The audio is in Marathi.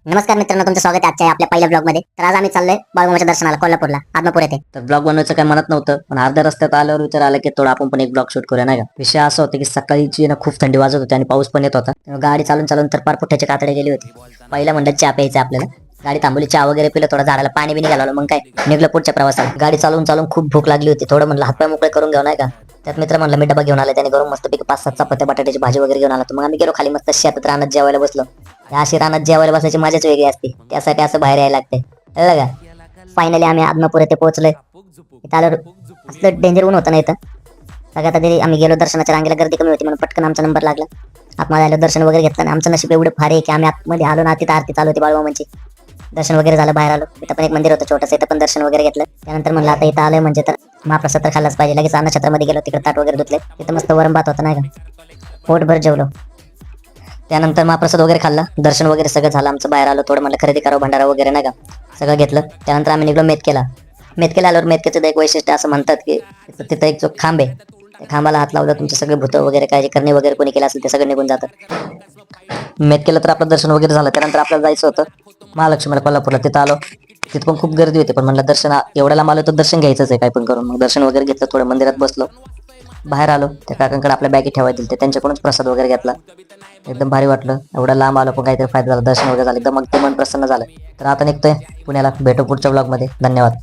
नमस्कार मित्रांनो, तुमचं स्वागत आहे आजच्या आपल्या पहिल्या ब्लॉग मध्ये. तर आज आम्ही चाललोय बाळूमामाच्या दर्शनाला कोल्हापूरला, आदमापूर येथे. तर ब्लॉग बनवायचं काही म्हणत नव्हतं, पण अर्ध्या रस्त्यात आल्यावर विचार आला की थोडा आपण पण एक ब्लॉग शूट करूया, नाही का. विषय असा होता की सकाळीची ना खूप थंडी वाजत होती आणि पाऊस पण येत होता. तेव्हा गाडी चालून चालून तर पार पुठ्याच्या कातडे गेली होती. पहिला म्हणलं चहा प्यायचा आपल्याला. गाडी थांबवली, चहा वगैरे पिलं, थोडा झाडाला पाणी बी निघालं, मग काय निघलं पुढच्या प्रवासाला. गाडी चालून चालून खूप भूक लागली होती. थोडं म्हणलं हातपाय मोकळे करून घेऊ, नाही का. त्यात मित्र म्हणलं मी डबा घेऊन आला, त्याने गरम मस्त पैकी 5-7 चपात्या बटाट्याची भाजी वगैरे घेऊन आला. तर मग आम्ही गेलो खाली, मस्त शेतात रानात जेवायला बसलो. या अशी रानात जेवायला बसायची मजाच वेगळी असते. त्यासाठी असं बाहेर यायला लागते, कळलं का. फायनली आम्ही आदमापूर येथे पोहोचलोय. इथं आलो, असलं डेंजर ऊन होतं ना इथं. सगळ्यात आधी आम्ही गेलो दर्शनाच्या रांगेला, गर्दी कमी होती म्हणून पटकन आमचा नंबर लागला. आतमध्ये आलो, दर्शन वगैरे घेतलं आणि आमचं नशीब एवढं भारी आहे की आम्ही आतमध्ये आलो ना, तिथं आरती चालू होती बाळूमामांची. दर्शन वगैरे झालं, बाहेर आलो. इथं पण एक मंदिर होतं छोटंसं, इथं पण दर्शन वगैरे घेतलं. त्यानंतर म्हणलं आता इथं आलोय म्हणजे तर महाप्रसाद तर खाल्लाच पाहिजे. लगेच अन्नछत्रामध्ये गेलो, तिकडे ताट वगैरे धुतले. तिथं मस्त वरण भात होता, नाही का. पोटभर जेवलो. त्यानंतर महाप्रसाद वगैरे खाल्ला, दर्शन वगैरे सगळं झालं आमचं. बाहेर आलो, थोडं म्हणलं खरेदी करावं, भंडारा वगैरे, नाही का. सगळं घेतलं. त्यानंतर आम्ही निघलो मेतकेला. मेतकेला आल्यावर मेतकेचं एक वैशिष्ट्य असं म्हणतात की तिथं एक जो खांब आहे, त्या खांबाला हात लावलं तुमचे सगळे भूत वगैरे काय जे करणे वगैरे कोणी केलं असेल ते सगळं निघून जातं. मेतकेला तर आपलं दर्शन वगैरे झालं. त्यानंतर आपल्याला जायचं होतं महालक्ष्मीला कोल्हापूरला. तिथं आलो, तिथं पण खूप गर्दी होती, पण म्हणलं दर्शन एवढ्याला आलो तर दर्शन घ्यायचंच आहे काय पण करून. मग दर्शन वगैरे घेतलं, थोडं मंदिरात बसलो. बाहेर आलो, त्या काकांकडे आपल्या बॅगी ठेवायला दिली, त्यांच्याकडूनच प्रसाद वगैरे घेतला. एकदम भारी वाटलं. एवढं लांब आलो पण काहीतरी फायदा झाला, दर्शन वगैरे झालं, एकदम मग ते मन प्रसन्न झालं. तर आता निघतोय पुण्याला. भेटू पुढच्या ब्लॉगमध्ये. धन्यवाद.